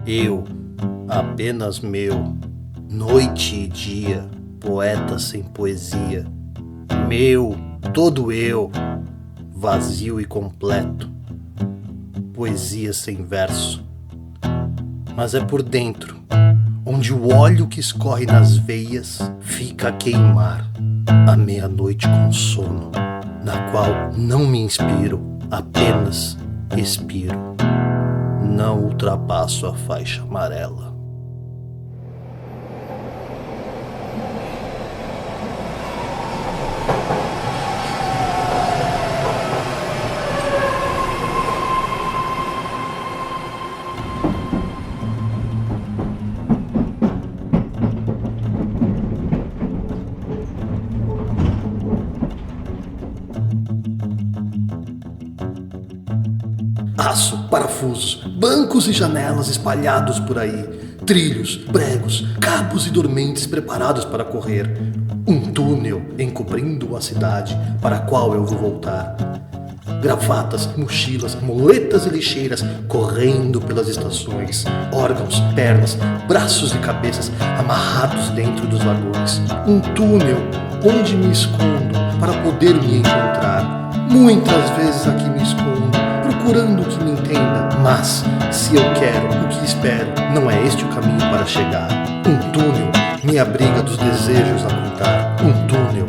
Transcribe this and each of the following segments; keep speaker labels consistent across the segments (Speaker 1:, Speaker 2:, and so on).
Speaker 1: Eu, apenas meu, noite e dia, poeta sem poesia. Meu, todo eu, vazio e completo, poesia sem verso. Mas é por dentro, onde o óleo que escorre nas veias fica a queimar, à meia-noite com sono, na qual não me inspiro, apenas expiro. Não ultrapasso a faixa amarela. Aço, parafusos, bancos e janelas espalhados por aí, trilhos, pregos, cabos e dormentes preparados para correr. Um túnel encobrindo a cidade para a qual eu vou voltar. Gravatas, mochilas, muletas e lixeiras correndo pelas estações. Órgãos, pernas, braços e cabeças amarrados dentro dos vagões. Um túnel onde me escondo para poder me encontrar. Muitas vezes aqui me escondo, procurando que me entenda. Mas, se eu quero o que espero, não é este o caminho para chegar. Um túnel me abriga dos desejos a contar. Um túnel.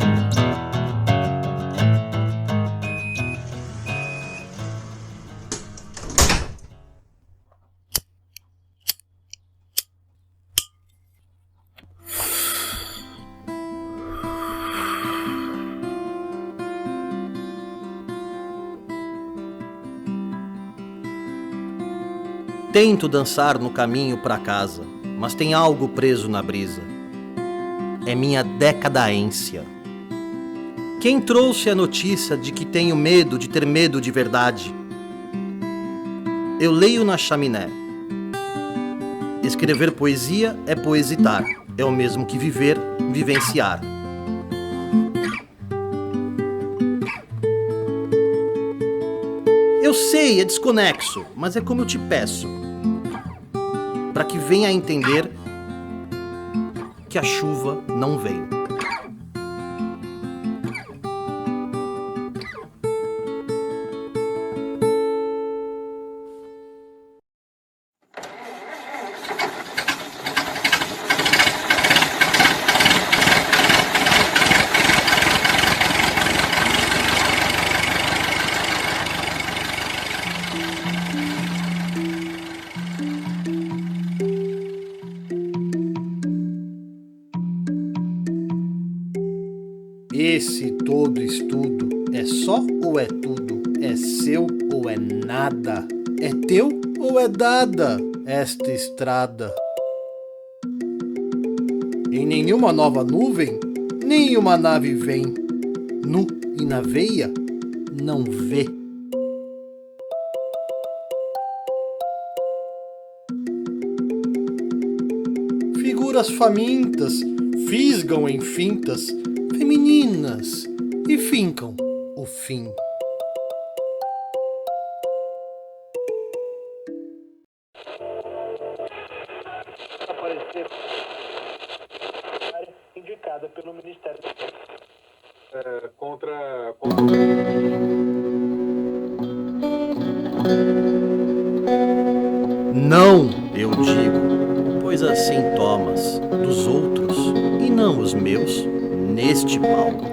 Speaker 1: Tento dançar no caminho para casa, mas tem algo preso na brisa. É minha decadência. Quem trouxe a notícia de que tenho medo de ter medo de verdade? Eu leio na chaminé. Escrever poesia é poesitar, é o mesmo que viver, vivenciar. Eu sei, é desconexo, mas é como eu te peço, para que venha a entender que a chuva não vem. Esse todo estudo é só ou é tudo? É seu ou é nada? É teu ou é dada esta estrada? Em nenhuma nova nuvem, nenhuma nave vem. Nu e na veia, não vê. Figuras famintas fisgam em fintas femininas e fincam o fim.
Speaker 2: Indicada pelo Ministério
Speaker 3: contra...
Speaker 1: Não, eu digo, pois assim tomas dos outros e não os meus neste palco.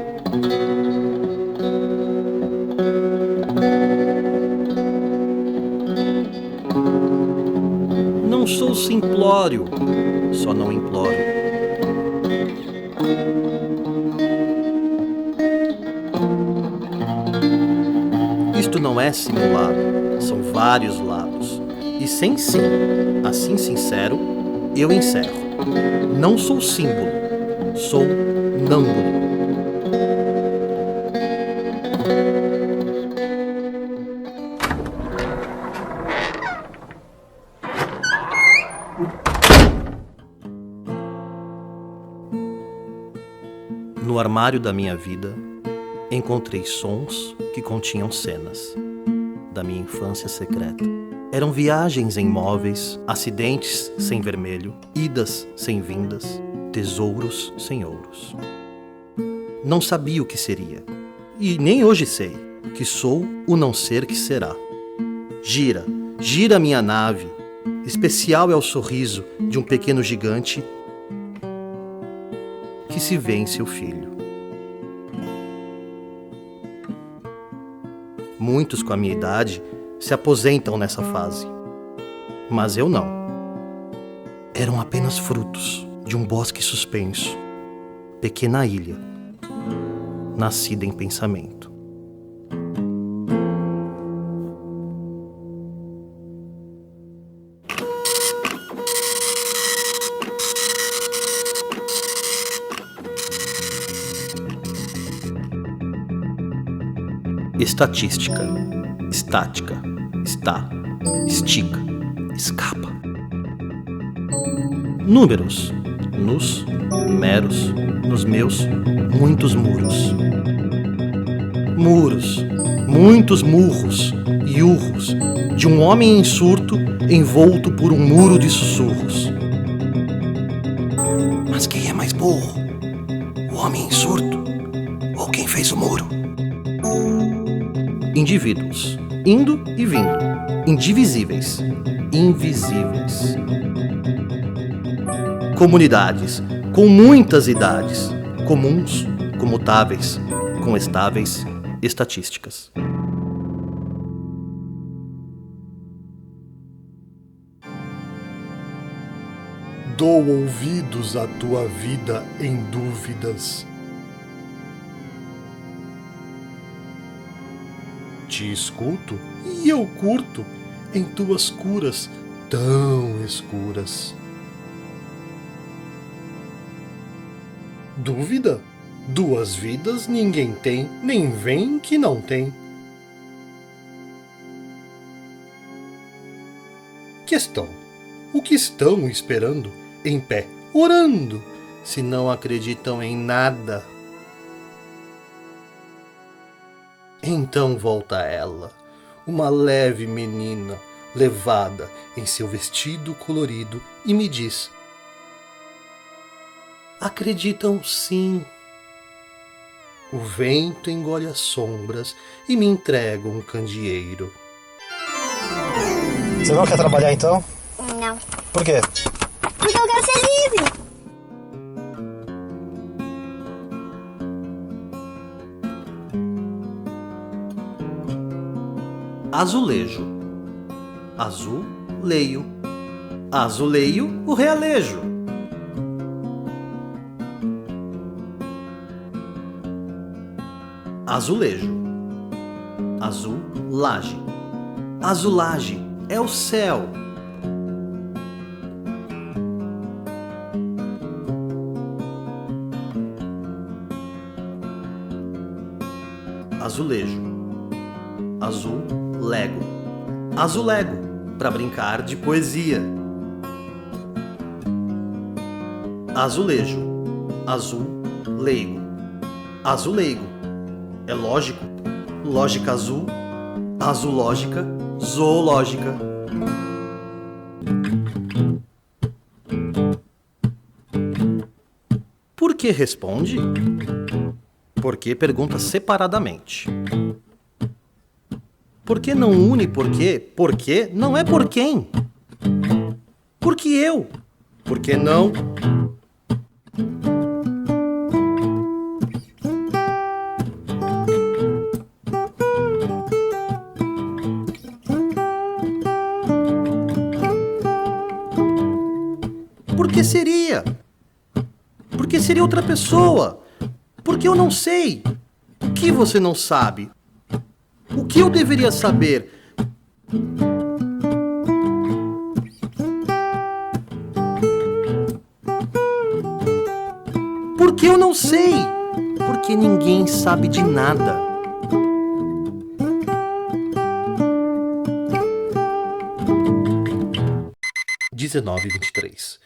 Speaker 1: Não sou simplório, só não imploro. Isto não é simulado, são vários lados. E sem sim, assim sincero, eu encerro. Não sou símbolo, sou nâmbulo. No armário da minha vida, encontrei sons que continham cenas da minha infância secreta. Eram viagens em móveis, acidentes sem vermelho, idas sem vindas, tesouros sem ouros. Não sabia o que seria, e nem hoje sei, que sou o não ser que será. Gira, gira minha nave, especial é o sorriso de um pequeno gigante que se vê em seu filho. Muitos com a minha idade se aposentam nessa fase, mas eu não. Eram apenas frutos de um bosque suspenso, pequena ilha, nascida em pensamento. Estatística, estática, está, estica, escapa. Números, nos, meros, nos meus, muitos muros. Muros, muitos murros e urros de um homem em surto envolto por um muro de sussurros. Mas quem é mais burro? O homem em surto ou quem fez o muro? Indivíduos, indo e vindo, indivisíveis, invisíveis. Comunidades, com muitas idades, comuns, comutáveis, com estáveis, estatísticas.
Speaker 3: Dou ouvidos à tua vida em dúvidas. Te escuto e eu curto em tuas curas tão escuras. Dúvida? Duas vidas ninguém tem, nem vem que não tem. Questão: o que estão esperando, em pé, orando, se não acreditam em nada? Então volta ela, uma leve menina, levada em seu vestido colorido, e me diz: acreditam sim. O vento engole as sombras e me entrega um candeeiro.
Speaker 4: Você não quer trabalhar então?
Speaker 5: Não.
Speaker 4: Por quê?
Speaker 5: Porque eu quero ser livre.
Speaker 1: Azulejo, azul-leio, azuleio o realejo. Azulejo, azul, laje, azulagem é o céu. Azulejo, azul, lego, azulego, para brincar de poesia. Azulejo, azul, leigo, azuleigo, é lógico, lógica azul, azulógica, zoológica. Por que responde? Porque pergunta separadamente. Por que não une porquê? Porquê não é por quem. Por que eu? Por que não? Por que seria? Por que seria outra pessoa? Porque eu não sei. O que você não sabe? O que eu deveria saber? Porque eu não sei. Porque ninguém sabe de nada.
Speaker 3: (19:23)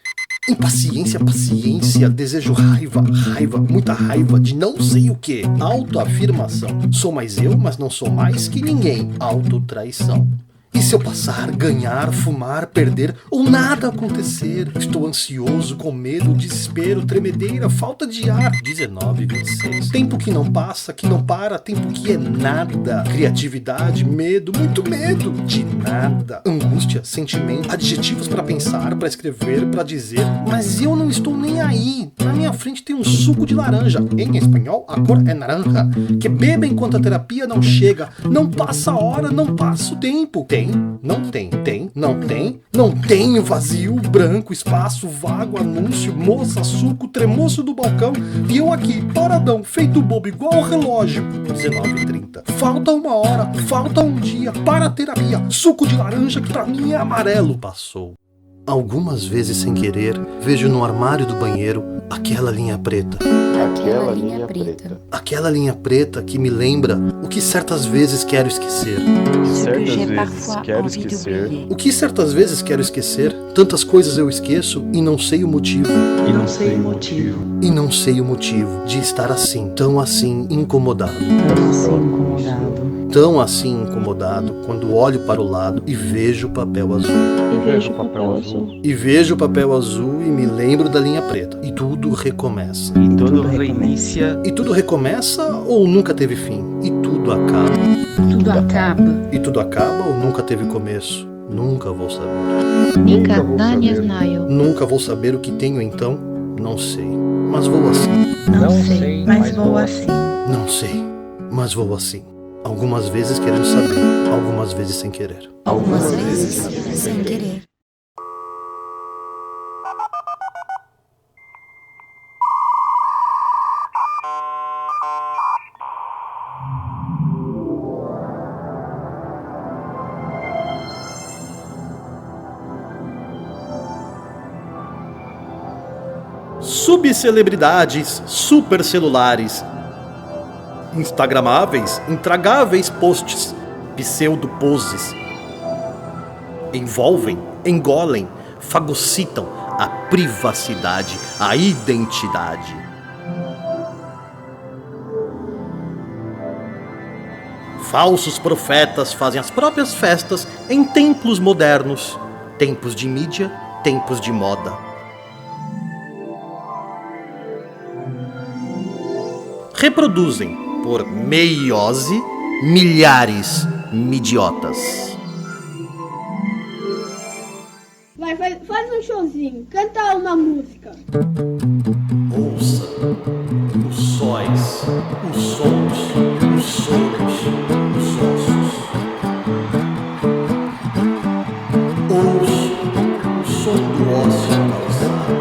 Speaker 3: Impaciência, paciência, desejo raiva, raiva, muita raiva de não sei o que. Autoafirmação. Sou mais eu, mas não sou mais que ninguém. Autotraição.
Speaker 1: E se eu passar, ganhar, fumar, perder ou nada acontecer? Estou ansioso, com medo, desespero, tremedeira, falta de ar.
Speaker 3: 19:26.
Speaker 1: Tempo que não passa, que não para, tempo que é nada. Criatividade, medo, muito medo de nada. Angústia, sentimento, adjetivos pra pensar, pra escrever, pra dizer. Mas eu não estou nem aí. Na minha frente tem um suco de laranja. Em espanhol, a cor é naranja. Que beba enquanto a terapia não chega. Não passa a hora, não passa o tempo. Tem, não tem, tem, não tem, não tem, vazio, branco, espaço, vago, anúncio, moça, suco, tremoço do balcão, e eu aqui, paradão, feito bobo, igual ao relógio.
Speaker 3: 19:30.
Speaker 1: Falta uma hora, falta um dia, para a terapia, suco de laranja que pra mim é amarelo.
Speaker 3: Passou. Algumas vezes sem querer, vejo no armário do banheiro aquela linha preta.
Speaker 4: Aquela linha preta.
Speaker 3: Aquela linha preta que me lembra o que certas vezes quero esquecer.
Speaker 4: Certas vezes quero esquecer.
Speaker 3: O que certas vezes quero esquecer, tantas coisas eu esqueço e não sei o motivo.
Speaker 4: E não sei o motivo.
Speaker 3: E não sei o motivo de estar assim, tão assim incomodado. Tão assim incomodado quando olho para o lado e vejo o papel azul. E vejo o papel azul e me lembro da linha preta. E tudo recomeça.
Speaker 4: E tudo reinicia.
Speaker 3: E tudo recomeça ou nunca teve fim? E tudo acaba.
Speaker 6: Tudo acaba.
Speaker 3: E tudo acaba ou nunca teve começo? Nunca vou saber.
Speaker 6: Никогда не знаю.
Speaker 3: Nunca vou saber o que tenho então? Não sei. Mas vou assim.
Speaker 6: Não sei, mas vou assim.
Speaker 3: Não sei. Mas vou assim. Algumas vezes querendo saber, algumas vezes sem querer.
Speaker 6: Algumas vezes sem querer.
Speaker 3: Subcelebridades, supercelulares, instagramáveis, intragáveis posts, pseudo-poses. Envolvem, engolem, fagocitam a privacidade, a identidade. Falsos profetas fazem as próprias festas em templos modernos, tempos de mídia, tempos de moda. Reproduzem, por meiose, milhares midiotas.
Speaker 7: Vai, faz um showzinho, canta uma música.
Speaker 3: Ouça os sóis, os sons, os sonos, os ossos. Ouça o som do ócio na calçada.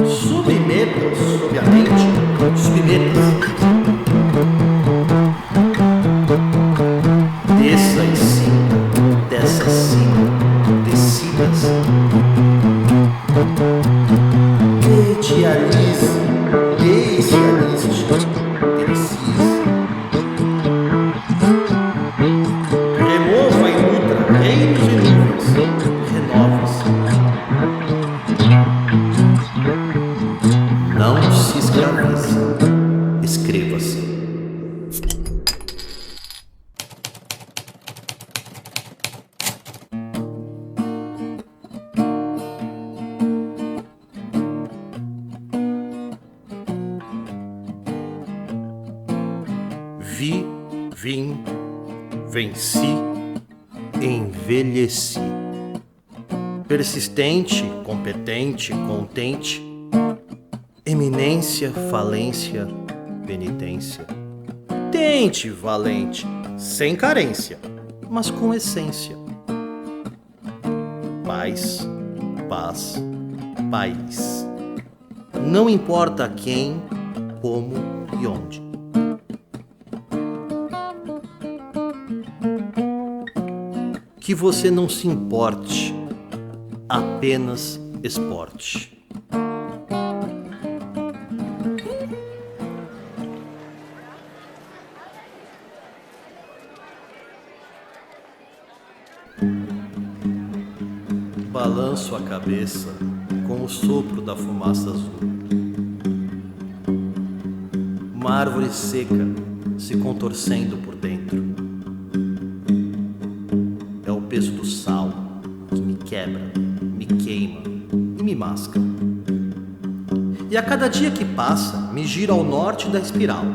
Speaker 3: Submeta-os sob a mente, submeta-se. Desça e sinta, desça e sinta, decida-se. Idealize, idealize, precise. Remova e nutra reinos e nuvens, renova-se. Não se escravize, escreva-se. Vi, vim, venci, envelheci. Persistente, competente, contente. Eminência, falência, penitência. Tente, valente, sem carência, mas com essência. Paz, paz, país. Não importa quem, como e onde. Que você não se importe, apenas esporte. Balanço a cabeça com o sopro da fumaça azul. uma árvore seca se contorcendo por dentro. É o peso do sal que me quebra, me queima e me masca. E a cada dia que passa, me gira ao norte da espiral,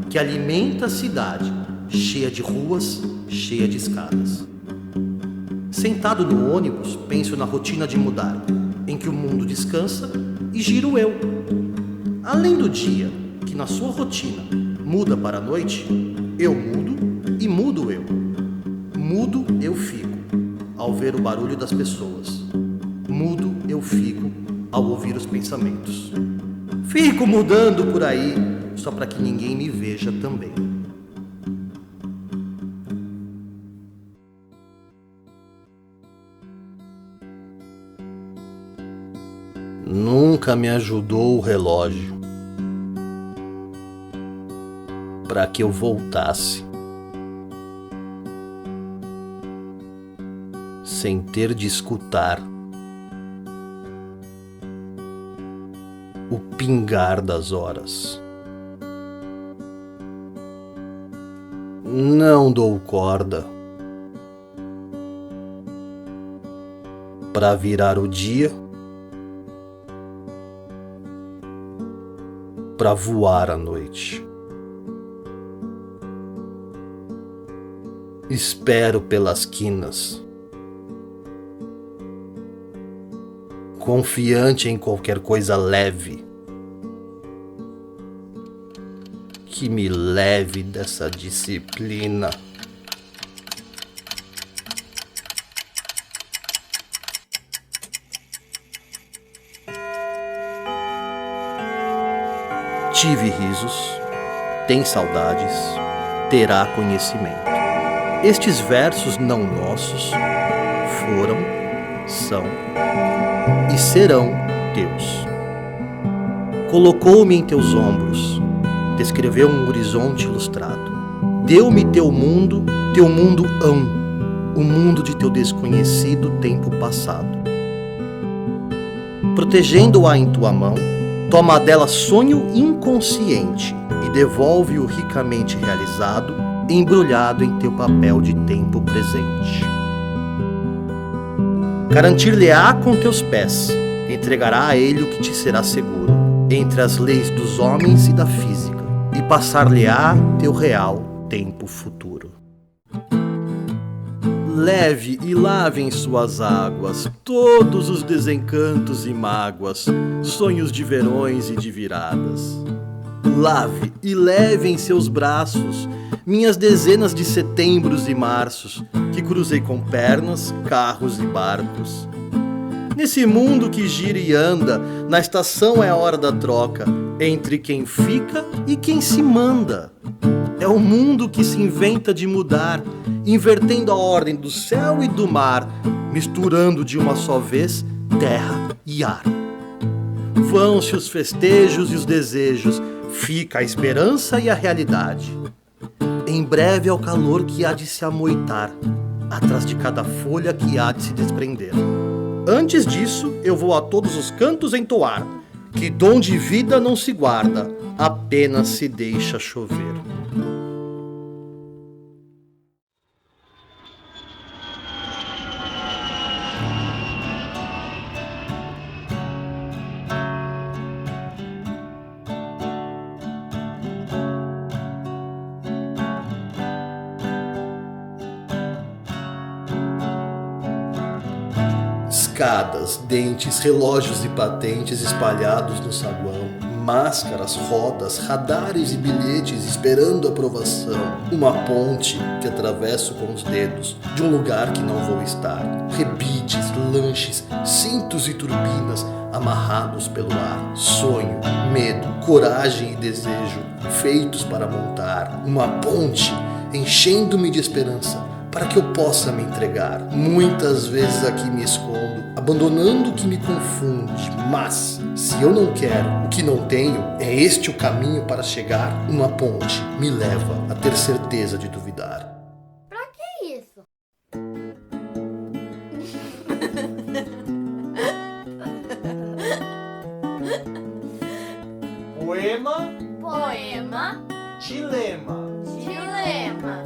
Speaker 3: que alimenta a cidade, cheia de ruas, cheia de escadas. Sentado no ônibus, penso na rotina de mudar, em que o mundo descansa e giro eu. Além do dia, que na sua rotina muda para a noite, eu mudo e mudo eu. Mudo eu fico, ao ver o barulho das pessoas. Mudo eu fico, ao ouvir os pensamentos. Fico mudando por aí, só para que ninguém me veja também. Nunca me ajudou o relógio para que eu voltasse, sem ter de escutar o pingar das horas. Não dou corda para virar o dia, para voar à noite. Espero pelas quinas, confiante em qualquer coisa leve que me leve dessa disciplina. Tive risos, tem saudades, terá conhecimento. Estes versos não nossos foram, são e serão teus. Colocou-me em teus ombros, descreveu um horizonte ilustrado. Deu-me teu mundo o mundo de teu desconhecido tempo passado. Protegendo-a em tua mão, toma dela sonho inconsciente e devolve-o ricamente realizado, embrulhado em teu papel de tempo presente. Garantir-lhe-á com teus pés, entregará a ele o que te será seguro, entre as leis dos homens e da física, e passar-lhe-á teu real tempo futuro. Leve e lave em suas águas todos os desencantos e mágoas, sonhos de verões e de viradas. Lave e leve em seus braços minhas dezenas de setembros e marços, que cruzei com pernas, carros e barcos. Nesse mundo que gira e anda, na estação é a hora da troca, entre quem fica e quem se manda. É o mundo que se inventa de mudar, invertendo a ordem do céu e do mar, misturando de uma só vez terra e ar. Vão-se os festejos e os desejos, fica a esperança e a realidade. Em breve é o calor que há de se amoitar, atrás de cada folha que há de se desprender. Antes disso, eu vou a todos os cantos entoar, que dom de vida não se guarda, apenas se deixa chover. Escadas, dentes, relógios e patentes espalhados no saguão, máscaras, rodas, radares e bilhetes esperando aprovação, uma ponte que atravesso com os dedos de um lugar que não vou estar, rebites, lanches, cintos e turbinas amarrados pelo ar, sonho, medo, coragem e desejo feitos para montar uma ponte enchendo-me de esperança para que eu possa me entregar. Muitas vezes aqui me escondo, abandonando o que me confunde, mas se eu não quero o que não tenho, é este o caminho para chegar. Uma ponte me leva a ter certeza de duvidar.
Speaker 5: Pra que isso?
Speaker 3: Poema
Speaker 5: Poema
Speaker 3: Dilema.
Speaker 5: Dilema.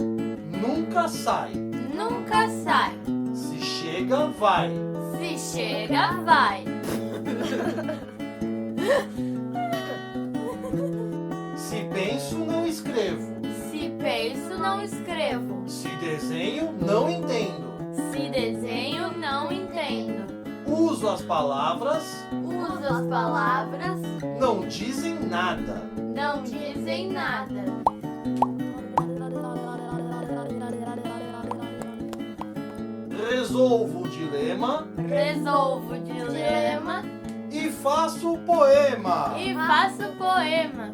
Speaker 3: Nunca sai.
Speaker 5: Nunca sai.
Speaker 3: Se chega, vai.
Speaker 5: Se chega, vai.
Speaker 3: Se penso, não escrevo.
Speaker 5: Se penso, não escrevo.
Speaker 3: Se desenho, não entendo.
Speaker 5: Se desenho, não entendo.
Speaker 3: Uso as palavras,
Speaker 5: Uso as palavras,
Speaker 3: não dizem nada.
Speaker 5: não dizem nada.
Speaker 3: Resolvo o dilema
Speaker 5: Resolvo o dilema
Speaker 3: e faço o poema.
Speaker 5: e faço poema.